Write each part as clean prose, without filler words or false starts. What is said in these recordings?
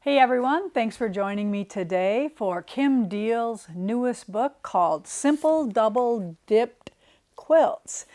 Hey everyone, thanks for joining me today for Kim Diehl's newest book called Simple Double-Dipped Quilts.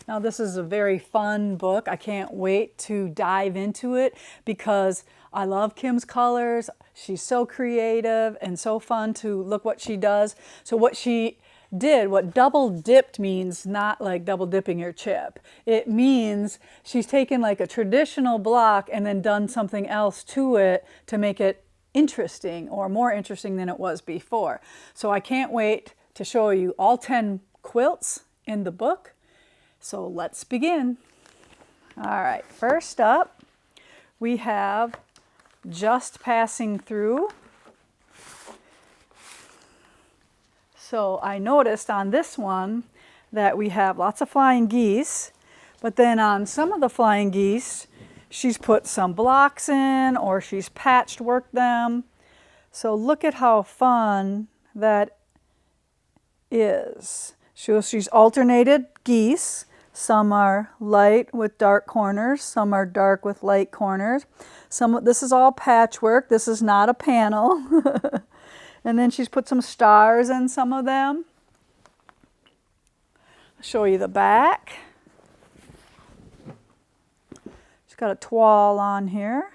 Now this is a very fun book. I can't wait to dive into it because I love Kim's colors. She's so creative and so fun to look what she does. So what she did, what double dipped means, not like double dipping your chip. It means she's taken like a traditional block and then done something else to it to make it interesting or more interesting than it was before. So I can't wait to show you all 10 quilts in the book. So let's begin. All right, first up, we have Just Passing Through. So I noticed on this one that we have lots of flying geese, but then on some of the flying geese, she's put some blocks in or she's patchworked them. So look at how fun that is. So she's alternated geese. Some are light with dark corners, some are dark with light corners. This is all patchwork, this is not a panel. And then she's put some stars in some of them. I'll show you the back. She's got a toile on here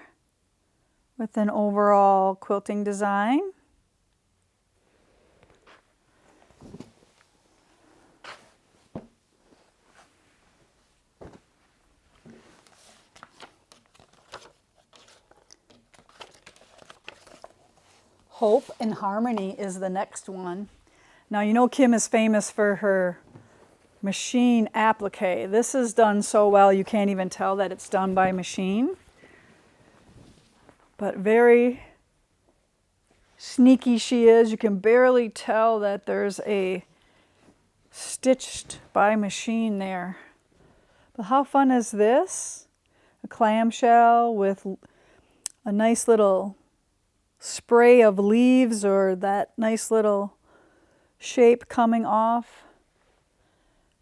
with an overall quilting design. Hope and Harmony is the next one. Now you know Kim is famous for her machine applique. This is done so well you can't even tell that it's done by machine. But very sneaky she is. You can barely tell that there's a stitched by machine there. But how fun is this? A clamshell with a nice little spray of leaves or that nice little shape coming off.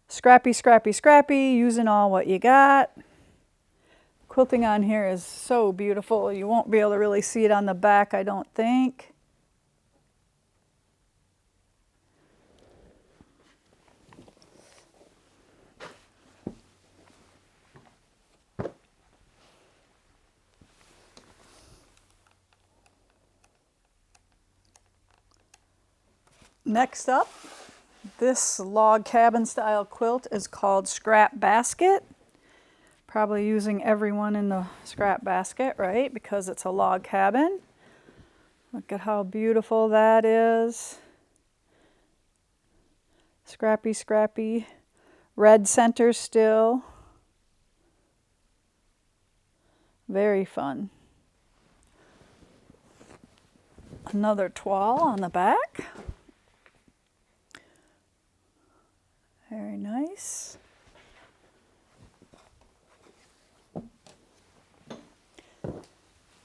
Scrappy, scrappy, scrappy, using all what you got. Quilting on here is so beautiful. You won't be able to really see it on the back, I don't think. Next up, this log cabin style quilt is called Scrap Basket. Probably using everyone in the scrap basket, right? Because it's a log cabin. Look at how beautiful that is. Scrappy, scrappy. Red center still. Very fun. Another toile on the back. Very nice. All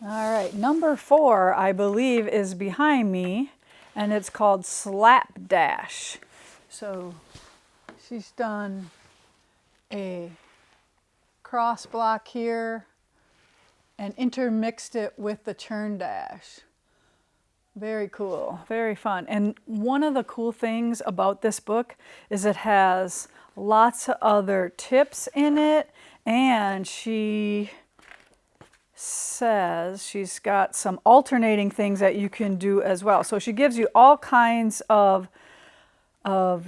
right, number 4, I believe, is behind me, and it's called Slapdash. So she's done a cross block here and intermixed it with the churn dash. Very cool, very fun. And one of the cool things about this book is it has lots of other tips in it, and she says she's got some alternating things that you can do as well. So she gives you all kinds of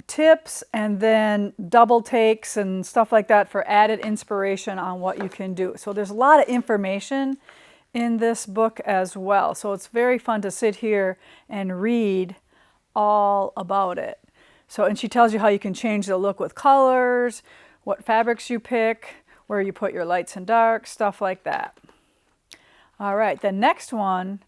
tips and then double takes and stuff like that for added inspiration on what you can do. So there's a lot of information in this book as well. So it's very fun to sit here and read all about it. So, and she tells you how you can change the look with colors, what fabrics you pick, where you put your lights and darks, stuff like that. All right, the next one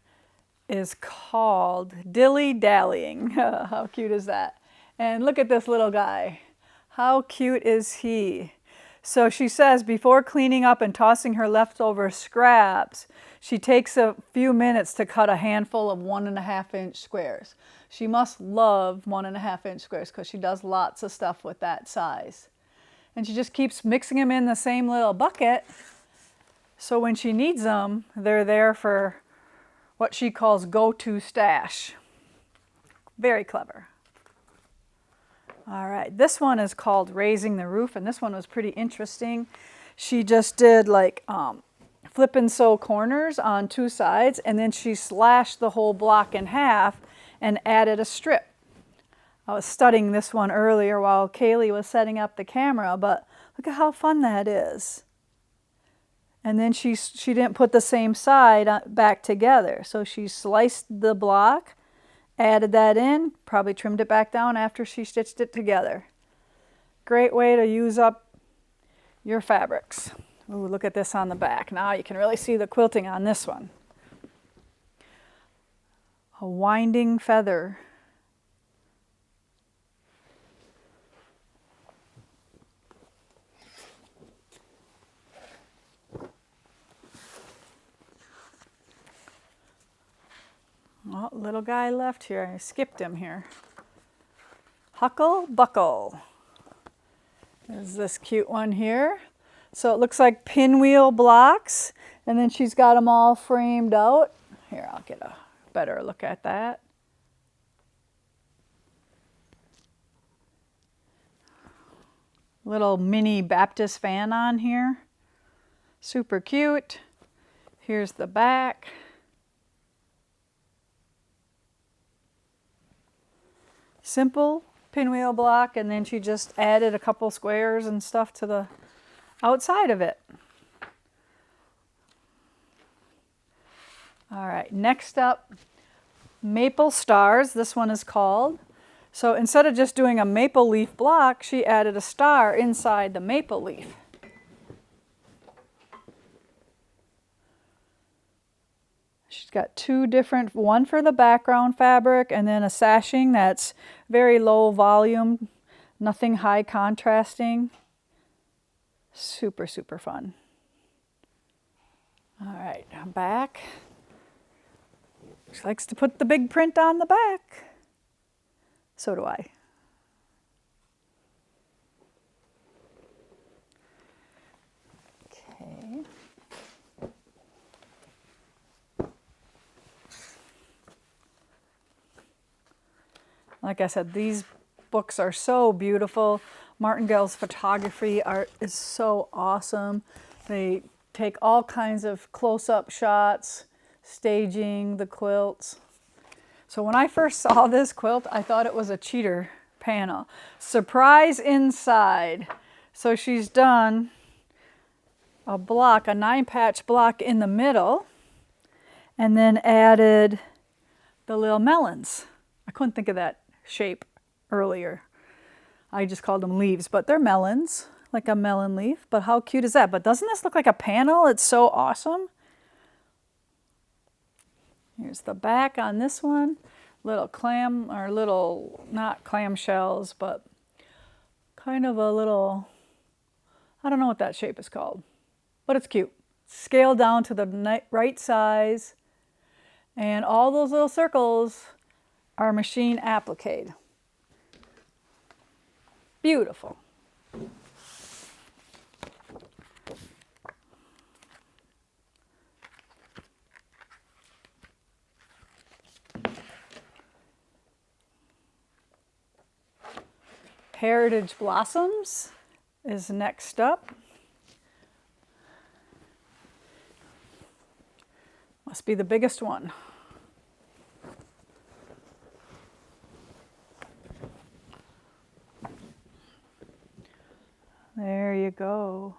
is called Dillydallying. How cute is that? And look at this little guy. How cute is he? So she says before cleaning up and tossing her leftover scraps, she takes a few minutes to cut a handful of 1.5-inch squares. She must love 1.5-inch squares because she does lots of stuff with that size. And she just keeps mixing them in the same little bucket. So when she needs them, they're there for what she calls go-to stash. Very clever. All right, this one is called Raising the Roof, and this one was pretty interesting. She just did like flip and sew corners on 2 sides, and then she slashed the whole block in half and added a strip. I was studying this one earlier while Kaylee was setting up the camera, but look at how fun that is. And then she didn't put the same side back together, so she sliced the block, added that in, probably trimmed it back down after she stitched it together. Great way to use up your fabrics. Ooh, look at this on the back. Now you can really see the quilting on this one. A winding feather. Oh, little guy left here. I skipped him here. Huckle Buckle. There's this cute one here. So it looks like pinwheel blocks, and then she's got them all framed out. Here, I'll get a better look at that. Little mini Baptist fan on here. Super cute. Here's the back. Simple pinwheel block, and then she just added a couple squares and stuff to the outside of it. All right, next up, Maple Stars, this one is called. So instead of just doing a maple leaf block, she added a star inside the maple leaf. She's got 2 different, one for the background fabric and then a sashing that's very low volume, nothing high contrasting. Super, super fun. All right, back. She likes to put the big print on the back. So do I. Okay. Like I said, these books are so beautiful. Martingale's photography art is so awesome. They take all kinds of close-up shots, staging the quilts. So when I first saw this quilt, I thought it was a cheater panel. Surprise inside. So she's done a block, a 9-patch block in the middle, and then added the little melons. I couldn't think of that shape earlier. I just called them leaves, but they're melons, like a melon leaf. But how cute is that? But doesn't this look like a panel? It's so awesome. Here's the back on this one. Little clam, or little, not clam shells, but kind of a little, I don't know what that shape is called, but it's cute. Scaled down to the right size, and all those little circles are machine appliqued. Beautiful. Heritage Blossoms is next up. Must be the biggest one. There you go.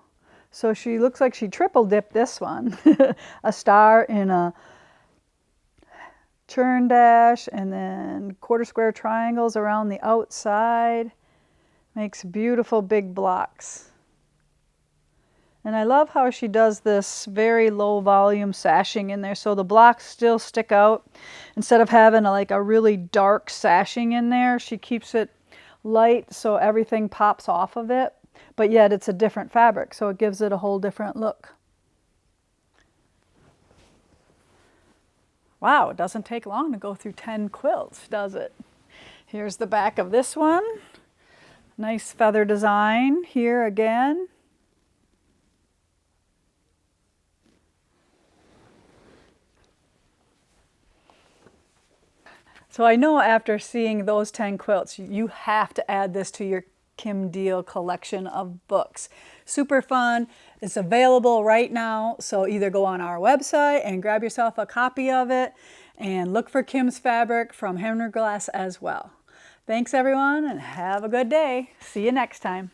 So she looks like she triple dipped this one. A star in a churn dash, and then quarter square triangles around the outside. Makes beautiful big blocks. And I love how she does this very low volume sashing in there, so the blocks still stick out. Instead of having like a really dark sashing in there, she keeps it light so everything pops off of it, but yet it's a different fabric, so it gives it a whole different look. Wow, it doesn't take long to go through 10 quilts, does it? Here's the back of this one. Nice feather design here again. So I know after seeing those 10 quilts, you have to add this to your Kim Diehl collection of books. Super fun. It's available right now, so either go on our website and grab yourself a copy of it and look for Kim's fabric from Henry Glass as well. Thanks everyone and have a good day. See you next time.